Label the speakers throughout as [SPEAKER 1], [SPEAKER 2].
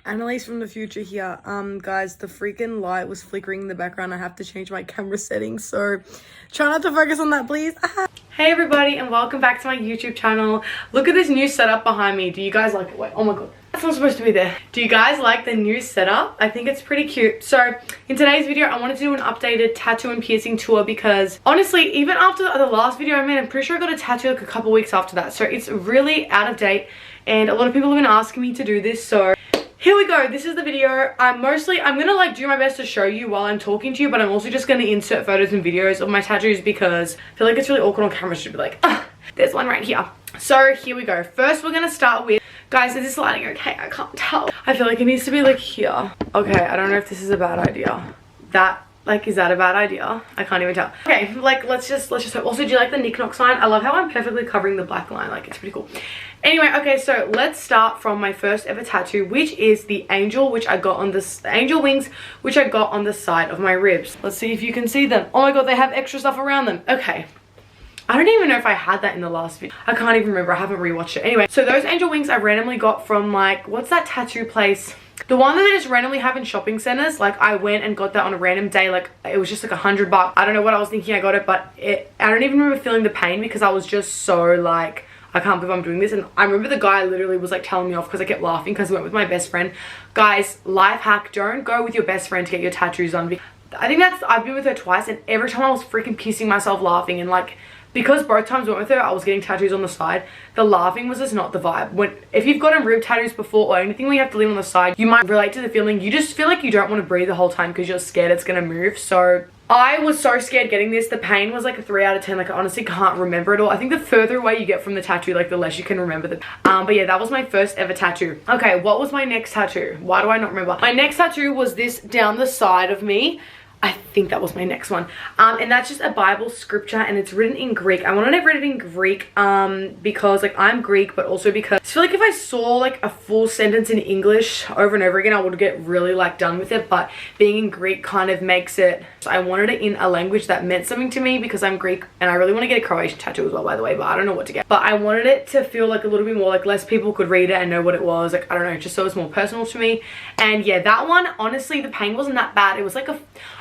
[SPEAKER 1] Annalise from the future here. Guys, the freaking light was flickering in the background. I have to change my camera settings, so try not to focus on that, please. Hey everybody, and welcome back to my YouTube channel. Look at this new setup behind me. Do you guys like it? Wait, oh my god, that's not supposed to be there. Do you guys like the new setup? I think it's pretty cute. So in today's video, I wanted to do an updated tattoo and piercing tour because honestly, even after the last video I made, I'm pretty sure I got a tattoo like a couple weeks after that. So it's really out of date, and a lot of people have been asking me to do this, so here we go. This is the video. I'm gonna like do my best to show you while I'm talking to you, but I'm also just gonna insert photos and videos of my tattoos because I feel like it's really awkward on camera to be like, there's one right here. So here we go. First we're gonna start with, guys, is this lighting okay? I can't tell. I feel like it needs to be like here. Okay, I don't know if this is a bad idea. Is that a bad idea? I can't even tell. Okay, like let's just hope. Also, do you like the knick-knock sign? I love how I'm perfectly covering the black line. Like, it's pretty cool. Anyway, okay, so let's start from my first ever tattoo, which is the angel, which I got on this angel wings, which I got on the side of my ribs. Let's see if you can see them. Oh my god, they have extra stuff around them. Okay. I don't even know if I had that in the last video. I can't even remember. I haven't rewatched it. Anyway, so those angel wings I randomly got from, like, what's that tattoo place? The one that they just randomly have in shopping centers. Like, I went and got that on a random day. Like, it was just like $100. I don't know what I was thinking I got it, but I don't even remember feeling the pain because I was just so like, I can't believe I'm doing this. And I remember the guy literally was like telling me off because I kept laughing because I went with my best friend. Guys, life hack, don't go with your best friend to get your tattoos done. I think I've been with her twice, and every time I was freaking pissing myself laughing, and like, because both times I went with her, I was getting tattoos on the side. The laughing was just not the vibe. If you've gotten rib tattoos before or anything where you have to lean on the side, you might relate to the feeling. You just feel like you don't want to breathe the whole time because you're scared it's going to move. So I was so scared getting this. The pain was like a 3 out of 10. Like, I honestly can't remember it all. I think the further away you get from the tattoo, like, the less you can remember the but yeah, that was my first ever tattoo. Okay, what was my next tattoo? Why do I not remember? My next tattoo was this down the side of me. I think that was my next one, and that's just a Bible scripture, and it's written in Greek. I wanted to read it in Greek because like I'm Greek, but also because I feel like if I saw like a full sentence in English over and over again, I would get really like done with it, but being in Greek kind of makes it, so I wanted it in a language that meant something to me because I'm Greek, and I really want to get a Croatian tattoo as well, by the way, but I don't know what to get. But I wanted it to feel like a little bit more like less people could read it and know what it was, like, I don't know, just so it's more personal to me. And yeah, that one, honestly, the pain wasn't that bad. It was like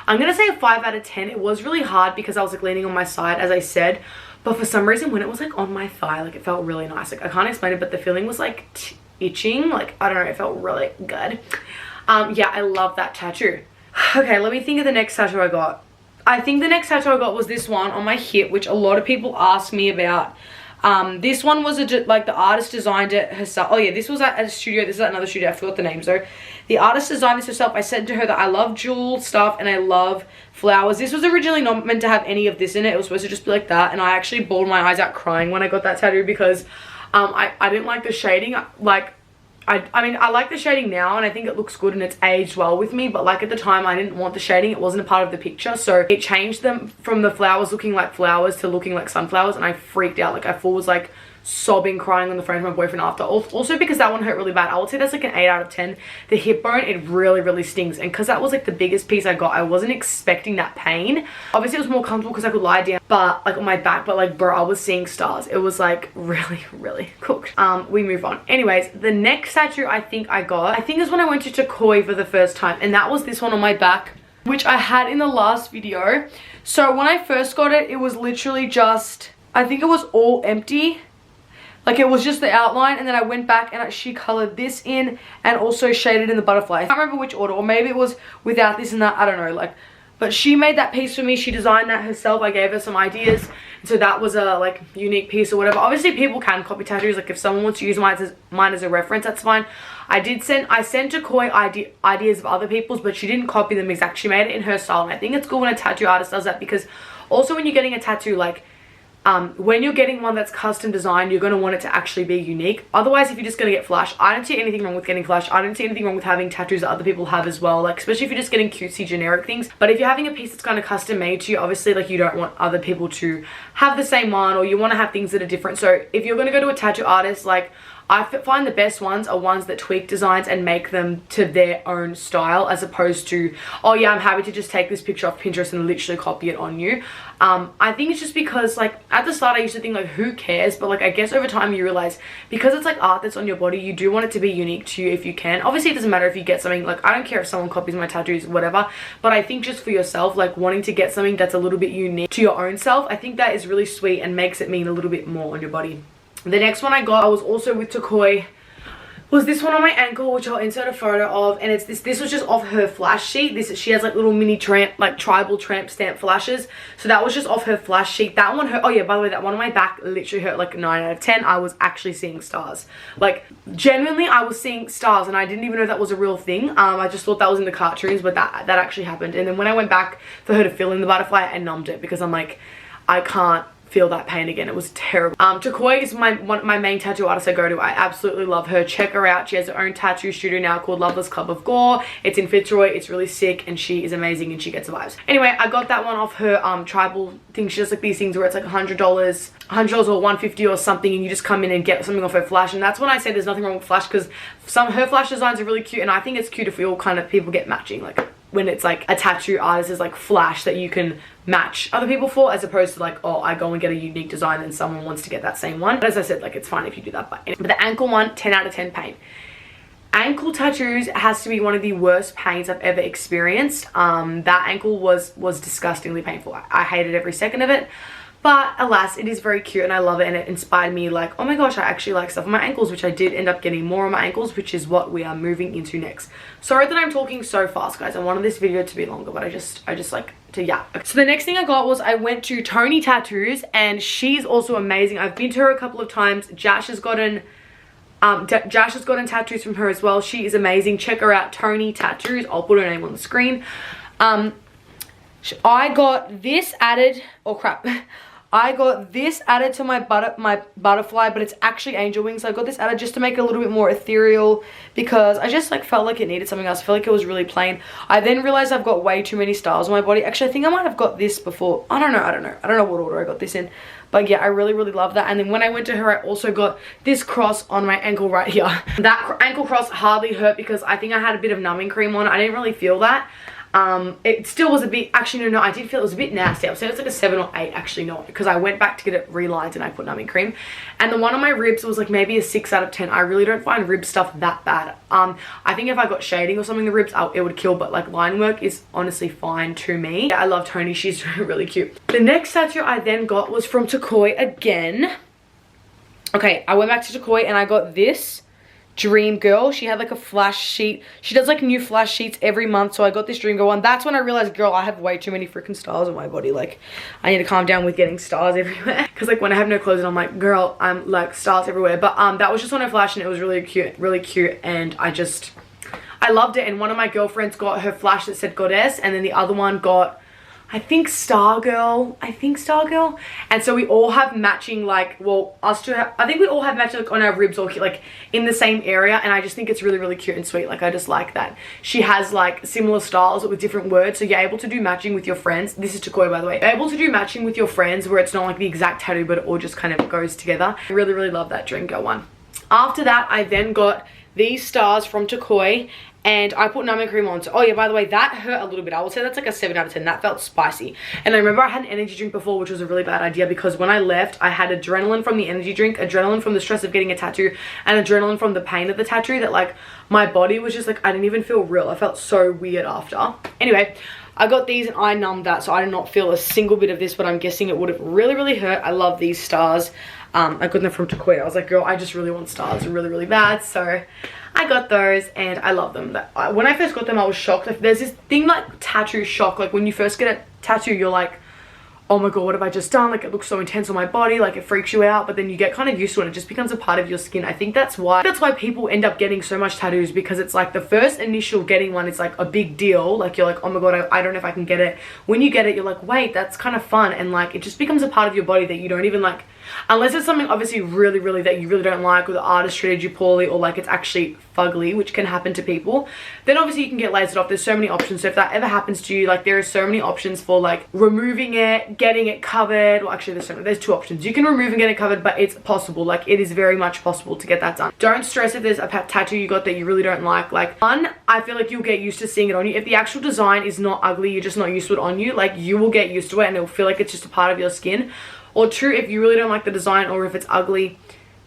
[SPEAKER 1] I'm gonna say a 5 out of 10. It was really hard because I was like leaning on my side, as I said, but for some reason when it was like on my thigh, like, it felt really nice. Like, I can't explain it, but the feeling was like itching, like, I don't know, it felt really good. Yeah, I love that tattoo. Okay, let me think of the next tattoo I got. I think the next tattoo I got was this one on my hip, which a lot of people asked me about. This one was like the artist designed it herself. Oh yeah, this was at a studio. This is at another studio. I forgot the name. So the artist designed this herself. I said to her that I love jewel stuff and I love flowers. This was originally not meant to have any of this in it. It was supposed to just be like that. And I actually bawled my eyes out crying when I got that tattoo because I didn't like the shading. Like, I mean, I like the shading now and I think it looks good and it's aged well with me, but like at the time I didn't want the shading. It wasn't a part of the picture, so it changed them from the flowers looking like flowers to looking like sunflowers, and I freaked out. Like, I was like sobbing, crying on the phone to my boyfriend after. Also because that one hurt really bad. I would say that's like an 8 out of 10. The hip bone, it really stings, and because that was like the biggest piece I got, I wasn't expecting that pain. Obviously it was more comfortable because I could lie down, but like on my back, but like, bro, I was seeing stars. It was like really cooked. We move on. Anyways, the next tattoo I think I got, I think is when I went to Turkey for the first time, and that was this one on my back, which I had in the last video. So when I first got it, it was literally just, I think it was all empty. Like, it was just the outline, and then I went back and she colored this in and also shaded in the butterfly. I can't remember which order, or maybe it was without this and that, I don't know, like, but she made that piece for me. She designed that herself. I gave her some ideas, and so that was a like unique piece or whatever. Obviously people can copy tattoos. Like, if someone wants to use mine as a reference, that's fine. I sent to Koi ideas of other people's, but she didn't copy them exact. She made it in her style, and I think it's cool when a tattoo artist does that, because also when you're getting a tattoo, like, when you're getting one that's custom designed, you're going to want it to actually be unique. Otherwise, if you're just going to get flash, I don't see anything wrong with getting flash. I don't see anything wrong with having tattoos that other people have as well, like, especially if you're just getting cutesy generic things. But if you're having a piece that's kind of custom made to you, obviously, like, you don't want other people to have the same one, or you want to have things that are different. So if you're going to go to a tattoo artist, like, find the best ones are ones that tweak designs and make them to their own style, as opposed to, oh yeah, I'm happy to just take this picture off Pinterest and literally copy it on you. I think it's just because, like, at the start I used to think, like, who cares, but like I guess over time you realize, because it's like art that's on your body, you do want it to be unique to you if you can. Obviously it doesn't matter if you get something, like, I don't care if someone copies my tattoos, whatever, but I think just for yourself, like, wanting to get something that's a little bit unique to your own self, I think that is really sweet and makes it mean a little bit more on your body. The next one I got, I was also with Y2K, was this one on my ankle, which I'll insert a photo of, and it's this was just off her flash sheet. She has like little mini tramp, like tribal tramp stamp flashes, so that was just off her flash sheet. That one hurt. Oh yeah, by the way, that one on my back literally hurt like 9 out of 10. I was actually seeing stars, like genuinely I was seeing stars, and I didn't even know that was a real thing. I just thought that was in the cartoons, but that actually happened. And then when I went back for her to fill in the butterfly, I numbed it because I'm like, I can't feel that pain again. It was terrible. Y2K is my main tattoo artist I go to. I absolutely love her. Check her out. She has her own tattoo studio now called Loveless Club of Gore. It's in Fitzroy. It's really sick, and she is amazing, and she gets the vibes. Anyway, I got that one off her tribal thing. She does like these things where it's like $100 or $150 or something, and you just come in and get something off her flash. And that's when I say there's nothing wrong with flash, because her flash designs are really cute, and I think it's cute if we all kind of people get matching, like when it's like a tattoo artist is like flash that you can match other people for, as opposed to like, oh, I go and get a unique design and someone wants to get that same one. But as I said, like, it's fine if you do that. But the ankle one, 10 out of 10 pain. Ankle tattoos has to be one of the worst pains I've ever experienced. That ankle was disgustingly painful. I hated every second of it. But alas, it is very cute and I love it, and it inspired me like, oh my gosh, I actually like stuff on my ankles, which I did end up getting more on my ankles, which is what we are moving into next. Sorry that I'm talking so fast, guys. I wanted this video to be longer, but I just like to yap. So the next thing I got was I went to Tony Tattoos, and she's also amazing. I've been to her a couple of times. Jash has gotten tattoos from her as well. She is amazing. Check her out, Tony Tattoos. I'll put her name on the screen. I got this added, oh crap. I got this added to my butterfly, but it's actually angel wings. So I got this added just to make it a little bit more ethereal, because I just like felt like it needed something else. I feel like it was really plain. I then realized I've got way too many stars on my body. Actually, I think I might have got this before. I don't know what order I got this in. But yeah, I really love that. And then when I went to her, I also got this cross on my ankle right here. That ankle cross hardly hurt because I think I had a bit of numbing cream on. I didn't really feel that. It still was a bit, actually no, I did feel it was a bit nasty. I would say it's like a 7 or 8, actually not, because I went back to get it relined and I put numbing cream. And the one on my ribs was like maybe a 6 out of 10. I really don't find rib stuff that bad. I think if I got shading or something in the ribs, it would kill, but like line work is honestly fine to me. Yeah, I love Tony, she's really cute. The next tattoo I then got was from Y2K again. Okay, I went back to Y2K and I got this Dream Girl. She had like a flash sheet. She does like new flash sheets every month, so I got this Dream Girl one. That's when I realized, girl, I have way too many freaking stars on my body. Like, I need to calm down with getting stars everywhere, because like when I have no clothes on, I'm like, girl, I'm like stars everywhere. But that was just on her flash, and it was really cute, and I loved it. And one of my girlfriends got her flash that said Goddess, and then the other one got, I think Stargirl. And so we all have matching, like, well, us two have, I think we all have matching like on our ribs or like in the same area, and I just think it's really cute and sweet. Like, I just like that she has like similar styles with different words, so you're able to do matching with your friends. This is Y2K, by the way. You're able to do matching with your friends where it's not like the exact tattoo, but it all just kind of goes together. I really love that Dream Girl one. After that, I then got these stars from Y2K, and I put numbing cream on. So, oh yeah, by the way, that hurt a little bit. I would say that's like a 7 out of 10. That felt spicy. And I remember I had an energy drink before, which was a really bad idea, because when I left, I had adrenaline from the energy drink, adrenaline from the stress of getting a tattoo, and adrenaline from the pain of the tattoo, that like my body was just like, I didn't even feel real. I felt so weird after. Anyway, I got these and I numbed that, so I did not feel a single bit of this, but I'm guessing it would have really hurt. I love these stars. I got them from Y2K. I was like, girl, I just really want stars really bad. So I got those and I love them. When I first got them, I was shocked. There's this thing like tattoo shock. Like when you first get a tattoo, you're like, oh my god, what have I just done? Like, it looks so intense on my body, like it freaks you out, but then you get kind of used to it and it just becomes a part of your skin. I think that's why people end up getting so much tattoos, because it's like the first initial getting one is like a big deal. Like, you're like, oh my god, I don't know if I can get it. When you get it, you're like, wait, that's kind of fun, and like it just becomes a part of your body that you don't even like Unless it's something obviously really that you really don't like, or the artist treated you poorly, or like it's actually fugly, which can happen to people, then obviously you can get lasered off. There's so many options. So if that ever happens to you, like there are so many options for like removing it, getting it covered. Well, actually there's two options. You can remove and get it covered, but it's possible. Like it is very much possible to get that done. Don't stress if there's a tattoo you got that you really don't like. Like one, I feel like you'll get used to seeing it on you. If the actual design is not ugly, you're just not used to it on you, like you will get used to it and it'll feel like it's just a part of your skin. Or two, if you really don't like the design, or if it's ugly,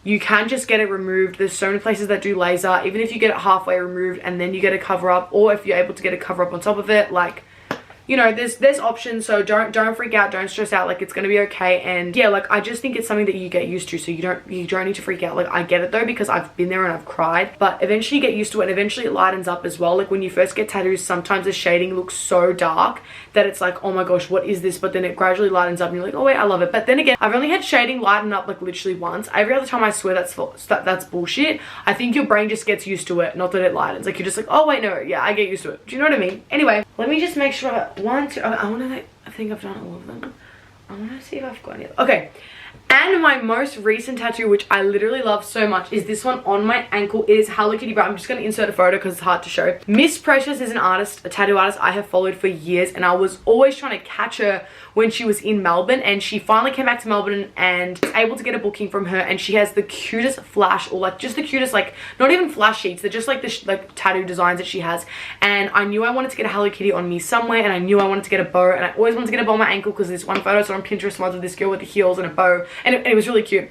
[SPEAKER 1] you can just get it removed. There's so many places that do laser. Even if you get it halfway removed and then you get a cover up, or if you're able to get a cover up on top of it, like, you know, there's options. So don't freak out, don't stress out. Like it's gonna be okay. And yeah, like I just think it's something that you get used to, so you don't need to freak out. Like I get it though, because I've been there and I've cried, but eventually you get used to it, and eventually it lightens up as well. Like when you first get tattoos, sometimes the shading looks so dark that it's like, oh my gosh, what is this? But then it gradually lightens up and you're like, oh wait, I love it. But then again, I've only had shading lighten up like literally once. Every other time I swear that's bullshit. I think your brain just gets used to it, not that it lightens. Like you're just like, oh wait, no, yeah, I get used to it. Do you know what I mean? Anyway, let me just make sure. One, two, I want to, like, I think I've done all of them. I want to see if I've got any. Okay. And my most recent tattoo, which I literally love so much, is this one on my ankle. It is Hello Kitty, but I'm just going to insert a photo because it's hard to show. Miss Precious is an artist, a tattoo artist I have followed for years, and I was always trying to catch her when she was in Melbourne, and she finally came back to Melbourne and was able to get a booking from her. And she has the cutest flash, or like just the cutest, like not even flash sheets, they're just like the like tattoo designs that she has. And I knew I wanted to get a Hello Kitty on me somewhere, and I knew I wanted to get a bow, and I always wanted to get a bow on my ankle because this one photo I saw on Pinterest was of this girl with the heels and a bow, and it was really cute.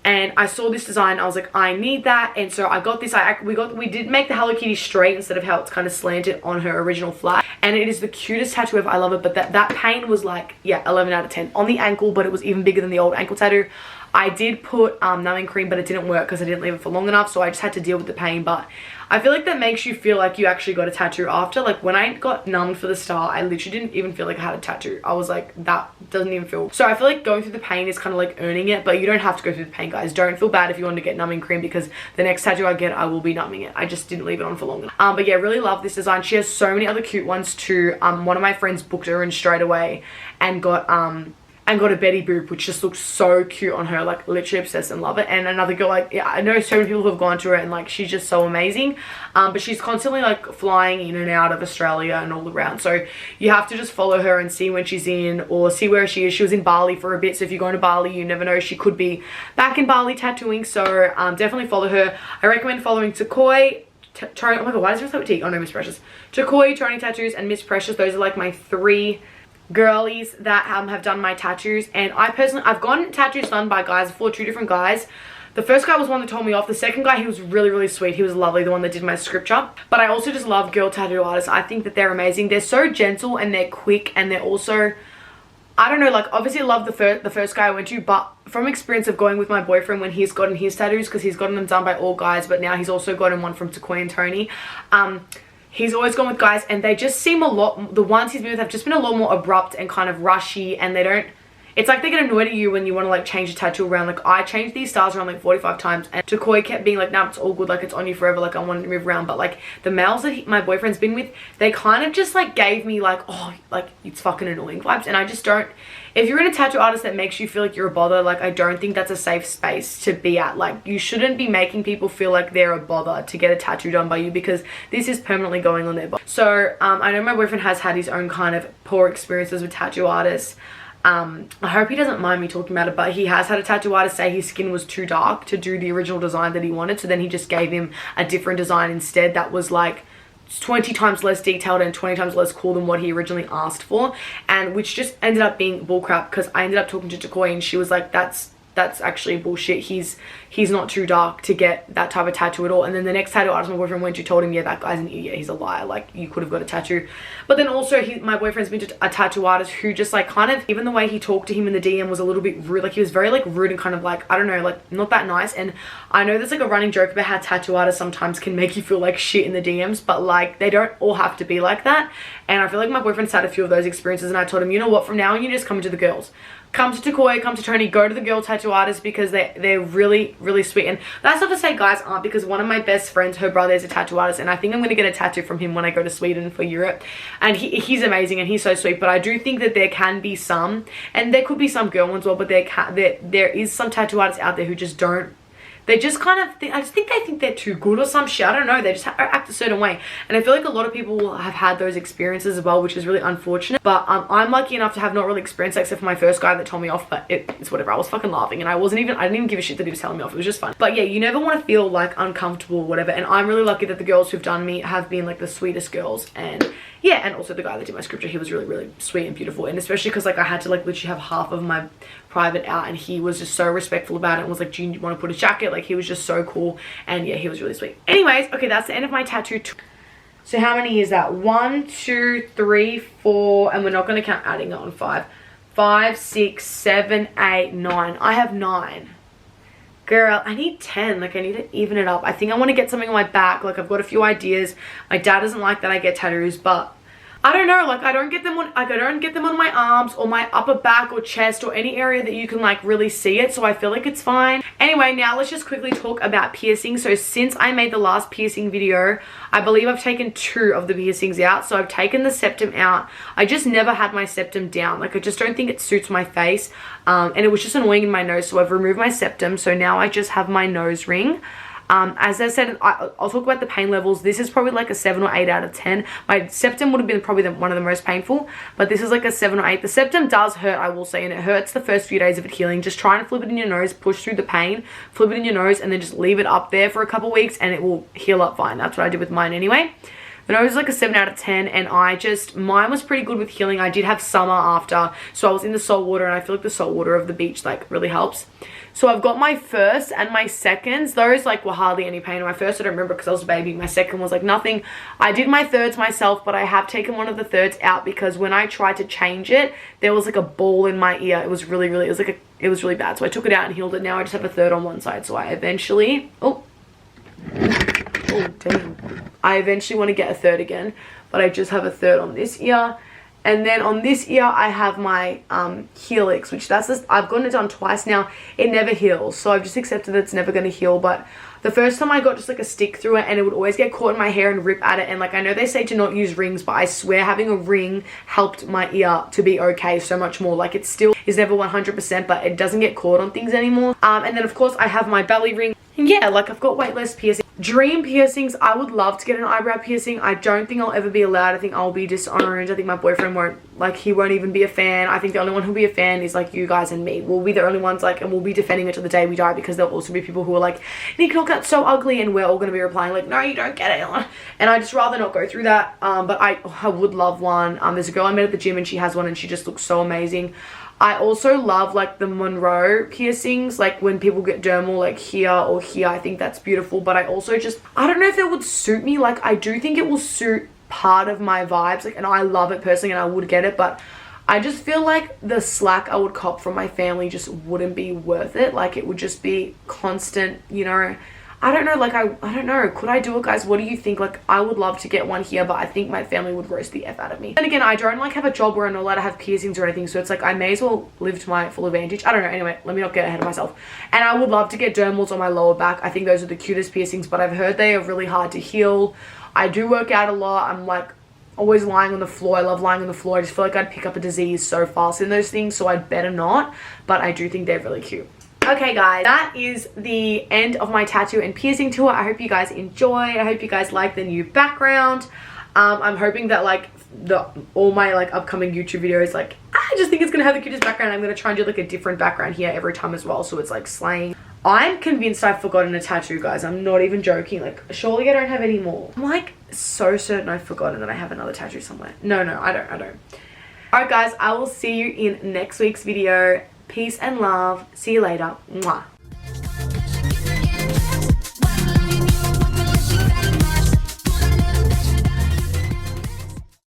[SPEAKER 1] And I saw this design, I was like, I need that. And so I got this. We did make the Hello Kitty straight instead of how it's kind of slanted on her original flat, and it is the cutest tattoo ever. I love it. But that pain was like, yeah, 11 out of 10 on the ankle, but it was even bigger than the old ankle tattoo. I did put numbing cream, but it didn't work because I didn't leave it for long enough, so I just had to deal with the pain. But I feel like that makes you feel like you actually got a tattoo after. Like when I got numbed for the star, I literally didn't even feel like I had a tattoo. I was like, that doesn't even feel. So I feel like going through the pain is kind of like earning it, but you don't have to go through the pain, guys. Don't feel bad if you want to get numbing cream, because the next tattoo I get, I will be numbing it. I just didn't leave it on for long enough. But yeah, really love this design. She has so many other cute ones too. One of my friends booked her in straight away and got a Betty Boop, which just looks so cute on her. Like literally obsessed and love it. And another girl, like, yeah, I know so many people who have gone to her, and like she's just so amazing. But she's constantly like flying in and out of Australia and all around, so you have to just follow her and see when she's in, or see where she is. She was in Bali for a bit, so if you're going to Bali, you never know, she could be back in Bali tattooing. So definitely follow her. I recommend following Takoi, Tony, oh my god, why does it start with T? Oh no, Miss Precious. Takoi, Tony Tattoos, and Miss Precious. Those are like my three girlies that have done my tattoos. And I've gotten tattoos done by guys before, 2 different guys. The first guy was one that told me off. The second guy, he was really sweet. He was lovely, the one that did my scripture. But I also just love girl tattoo artists. I think that they're amazing. They're so gentle and they're quick, and they're also, I don't know, like obviously I love the first guy I went to, but from experience of going with my boyfriend when he's gotten his tattoos, because he's gotten them done by all guys, but now he's also gotten one from Takoi and Tony. He's always gone with guys, and they just seem the ones he's been with have just been a lot more abrupt and kind of rushy, and they don't, it's like they get annoyed at you when you want to like change a tattoo around. Like I changed these stars around like 45 times, and Takoi kept being like, nah, it's all good, like it's on you forever, like I wanted to move around. But like the males that my boyfriend's been with, they kind of just like gave me like, oh, like it's fucking annoying vibes. And I just don't, if you're in a tattoo artist that makes you feel like you're a bother, like I don't think that's a safe space to be at. Like you shouldn't be making people feel like they're a bother to get a tattoo done by you, because this is permanently going on their body. So I know my boyfriend has had his own kind of poor experiences with tattoo artists. I hope he doesn't mind me talking about it, but he has had a tattoo artist say his skin was too dark to do the original design that he wanted, so then he just gave him a different design instead that was like 20 times less detailed and 20 times less cool than what he originally asked for, and which just ended up being bullcrap, because I ended up talking to Takoi and she was like, that's actually bullshit. He's not too dark to get that type of tattoo at all. And then the next tattoo artist my boyfriend went to told him, yeah, that guy's an idiot, he's a liar, like you could have got a tattoo. But then also my boyfriend's been to a tattoo artist who just like kind of, even the way he talked to him in the DM was a little bit rude. Like he was very like rude and kind of like, I don't know, like not that nice. And I know there's like a running joke about how tattoo artists sometimes can make you feel like shit in the DMs, but like they don't all have to be like that. And I feel like my boyfriend's had a few of those experiences, and I told him, you know what, from now on you just come to the girls. come to Takoi, come to Tony, go to the girl tattoo artist because they're really, really sweet. And that's not to say guys aren't, because one of my best friends, her brother is a tattoo artist, and I think I'm going to get a tattoo from him when I go to Sweden for Europe. And he's amazing and he's so sweet. But I do think that there can be some, and there could be some girl ones as well, but there is some tattoo artists out there who just don't, they just kind of think, I just think they think they're too good or some shit. I don't know. They just act a certain way. And I feel like a lot of people have had those experiences as well, which is really unfortunate. But I'm lucky enough to have not really experienced that, except for my first guy that told me off. But it's whatever. I was fucking laughing, and I didn't even give a shit that he was telling me off. It was just fun. But yeah, you never want to feel like uncomfortable or whatever. And I'm really lucky that the girls who've done me have been like the sweetest girls. And yeah, and also the guy that did my scripture, he was really, really sweet and beautiful. And especially because like I had to like literally have half of my private out, and he was just so respectful about it and was like, do you want to put a jacket? Like, he was just so cool. And yeah, he was really sweet. Anyways, okay, that's the end of my tattoo. So how many is that? 1, 2, 3, 4, and we're not going to count adding it on 5. 5, 6, 7, 8, 9. I have 9. Girl, I need 10. Like, I need to even it up. I think I want to get something on my back. Like, I've got a few ideas. My dad doesn't like that I get tattoos, but I don't know, like I don't get them on my arms or my upper back or chest or any area that you can like really see it, so I feel like it's fine. Anyway, now let's just quickly talk about piercing. So since I made the last piercing video, I believe I've taken 2 of the piercings out. So I've taken the septum out. I just never had my septum down. Like, I just don't think it suits my face, and it was just annoying in my nose, so I've removed my septum. So now I just have my nose ring. As I said, I'll talk about the pain levels. This is probably like a 7 or 8 out of 10. My septum would have been probably one of the most painful, but this is like a 7 or 8. The septum does hurt, I will say, and it hurts the first few days of it healing. Just try and flip it in your nose, push through the pain, flip it in your nose, and then just leave it up there for a couple weeks, and it will heal up fine. That's what I did with mine anyway. The nose is like a 7 out of 10, and mine was pretty good with healing. I did have summer after, so I was in the salt water, and I feel like the salt water of the beach like really helps. So I've got my first and my seconds. Those like were hardly any pain. My first I don't remember because I was a baby. My second was like nothing. I did my thirds myself, but I have taken one of the thirds out because when I tried to change it, there was like a ball in my ear. It was really, it was really bad. So I took it out and healed it. Now I just have a third on one side. So I eventually, oh damn. I eventually want to get a third again, but I just have a third on this ear. And then on this ear, I have my helix, which I've gotten it done twice now. It never heals, so I've just accepted that it's never going to heal. But the first time I got just like a stick through it, and it would always get caught in my hair and rip at it. And like, I know they say to not use rings, but I swear having a ring helped my ear to be okay so much more. Like, it still is never 100%, but it doesn't get caught on things anymore. And then of course I have my belly ring. And yeah, like I've got weightless piercing. Dream piercings, I would love to get an eyebrow piercing. I don't think I'll ever be allowed. I think I'll be disowned. I think my boyfriend won't, like, he won't even be a fan. I think the only one who'll be a fan is like you guys and me. We'll be the only ones, like, and we'll be defending it to the day we die, because there'll also be people who are like, Nicole, that's so ugly, and we're all going to be replying like, no, you don't get it. And I just rather not go through that. But I would love one. There's a girl I met at the gym and she has one and she just looks so amazing. I also love like the Monroe piercings, like when people get dermal like here or here. I think that's beautiful. But I also I don't know if that would suit me. Like, I do think it will suit part of my vibes, like, and I love it personally and I would get it, but I just feel like the slack I would cop from my family just wouldn't be worth it. Like, it would just be constant, you know. I don't know, like, I don't know. Could I do it, guys? What do you think? Like, I would love to get one here, but I think my family would roast the F out of me. And again, I don't, like, have a job where I'm not allowed to have piercings or anything, so it's like, I may as well live to my full advantage. I don't know. Anyway, let me not get ahead of myself. And I would love to get dermals on my lower back. I think those are the cutest piercings, but I've heard they are really hard to heal. I do work out a lot. I'm, like, always lying on the floor. I love lying on the floor. I just feel like I'd pick up a disease so fast in those things, so I'd better not. But I do think they're really cute. Okay guys, that is the end of my tattoo and piercing tour. I hope you guys enjoyed. I hope you guys like the new background. I'm hoping that like all my like upcoming YouTube videos, like, I just think it's gonna have the cutest background. I'm gonna try and do like a different background here every time as well, so it's like slaying. I'm convinced I've forgotten a tattoo, guys. I'm not even joking. Like, surely I don't have any more. I'm like so certain I've forgotten that I have another tattoo somewhere. No, I don't. Alright guys, I will see you in next week's video. Peace and love. See you later. Mwah.